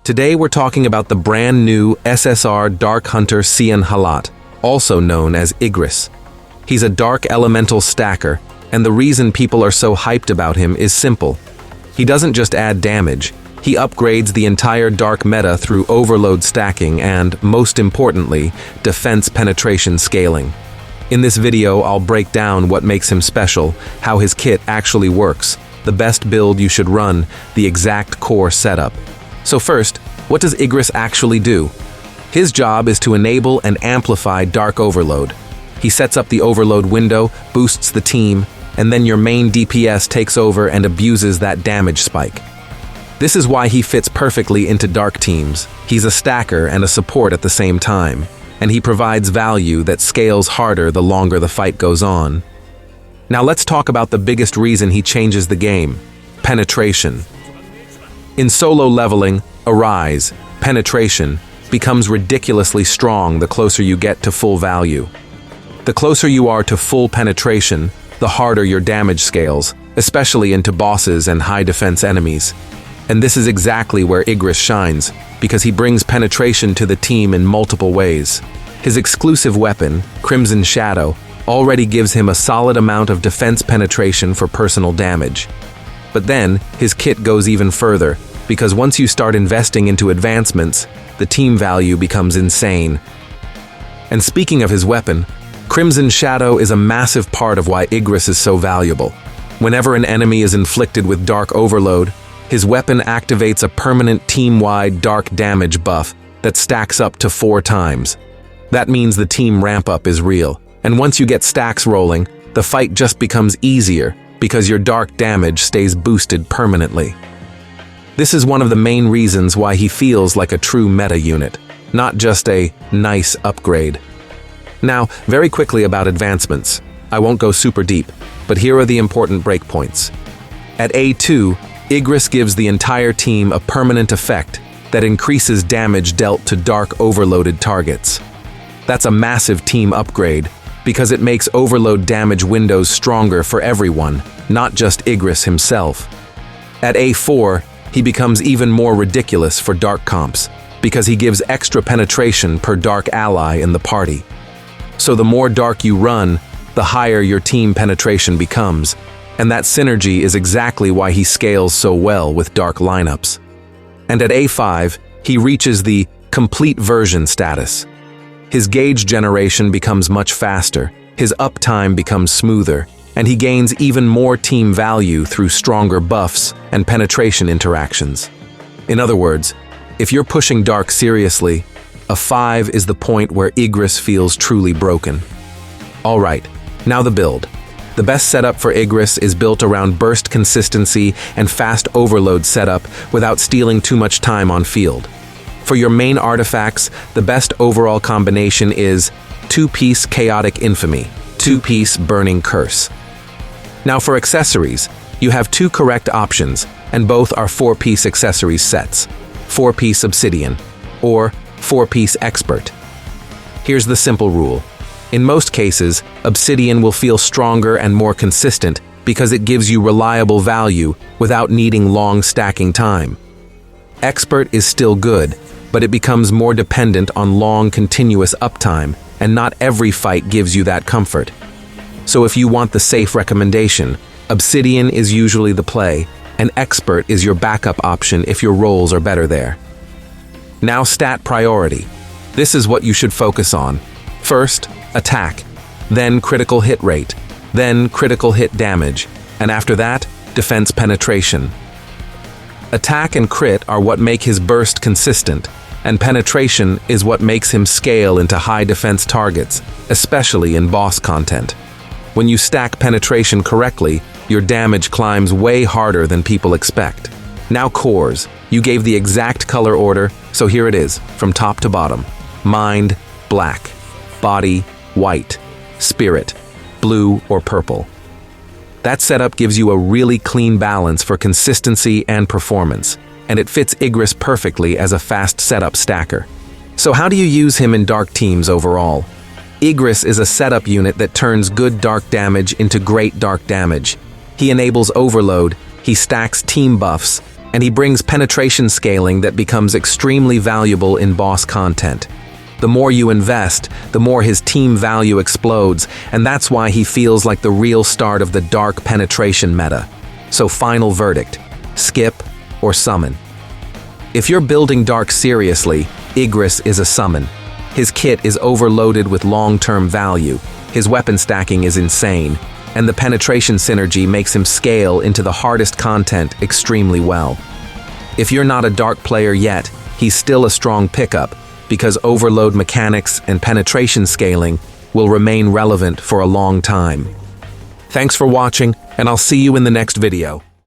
Today we're talking about the brand new SSR Dark Hunter Sian Halat, also known as Igris. He's a Dark Elemental Stacker, and the reason people are so hyped about him is simple. He doesn't just add damage, he upgrades the entire Dark meta through overload stacking and, most importantly, defense penetration scaling. In this video, I'll break down what makes him special, how his kit actually works, the best build you should run, the exact core setup. So first, what does Igris actually do? His job is to enable and amplify Dark Overload. He sets up the overload window, boosts the team, and then your main DPS takes over and abuses that damage spike. This is why he fits perfectly into Dark teams. He's a stacker and a support at the same time, and he provides value that scales harder the longer the fight goes on. Now let's talk about the biggest reason he changes the game: penetration. In solo leveling, Arise, penetration, becomes ridiculously strong the closer you get to full value. The closer you are to full penetration, the harder your damage scales, especially into bosses and high defense enemies. And this is exactly where Igris shines, because he brings penetration to the team in multiple ways. His exclusive weapon, Crimson Shadow, already gives him a solid amount of defense penetration for personal damage. But then, his kit goes even further, because once you start investing into advancements, the team value becomes insane. And speaking of his weapon, Crimson Shadow is a massive part of why Igris is so valuable. Whenever an enemy is inflicted with Dark Overload, his weapon activates a permanent team-wide dark damage buff that stacks up to 4 times. That means the team ramp-up is real, and once you get stacks rolling, the fight just becomes easier because your dark damage stays boosted permanently. This is one of the main reasons why he feels like a true meta unit, not just a nice upgrade. Now, very quickly about advancements. I won't go super deep, but here are the important breakpoints. At A2, Igris gives the entire team a permanent effect that increases damage dealt to Dark Overloaded targets. That's a massive team upgrade, because it makes overload damage windows stronger for everyone, not just Igris himself. At A4, he becomes even more ridiculous for Dark comps, because he gives extra penetration per Dark ally in the party. So the more Dark you run, the higher your team penetration becomes, and that synergy is exactly why he scales so well with Dark lineups. And at A5, he reaches the complete version status. His gauge generation becomes much faster, his uptime becomes smoother, and he gains even more team value through stronger buffs and penetration interactions. In other words, if you're pushing Dark seriously, a 5 is the point where Igris feels truly broken. Alright, now the build. The best setup for Igris is built around burst consistency and fast overload setup without stealing too much time on field. For your main artifacts, the best overall combination is 2-piece Chaotic Infamy, 2-piece Burning Curse. Now for accessories, you have 2 correct options, and both are 4-piece accessories sets, 4-piece Obsidian, or 4-piece Expert. Here's the simple rule. In most cases, Obsidian will feel stronger and more consistent because it gives you reliable value without needing long stacking time. Expert is still good, but it becomes more dependent on long continuous uptime, and not every fight gives you that comfort. So if you want the safe recommendation, Obsidian is usually the play, and Expert is your backup option if your rolls are better there. Now stat priority. This is what you should focus on. First, attack, then critical hit rate, then critical hit damage, and after that, defense penetration. Attack and crit are what make his burst consistent, and penetration is what makes him scale into high defense targets, especially in boss content. When you stack penetration correctly, your damage climbs way harder than people expect. Now cores. You gave the exact color order, so here it is, from top to bottom. Mind, black. Body, white. Spirit, blue or purple. That setup gives you a really clean balance for consistency and performance, and it fits Igris perfectly as a fast setup stacker. So how do you use him in Dark teams overall? Igris is a setup unit that turns good Dark damage into great Dark damage. He enables overload, he stacks team buffs, and he brings penetration scaling that becomes extremely valuable in boss content. The more you invest, the more his team value explodes, and that's why he feels like the real start of the dark penetration meta. So final verdict, skip or summon. If you're building dark seriously, Igris is a summon. His kit is overloaded with long-term value, his weapon stacking is insane, and the penetration synergy makes him scale into the hardest content extremely well. If you're not a dark player yet, he's still a strong pickup, because overload mechanics and penetration scaling will remain relevant for a long time. Thanks for watching, and I'll see you in the next video.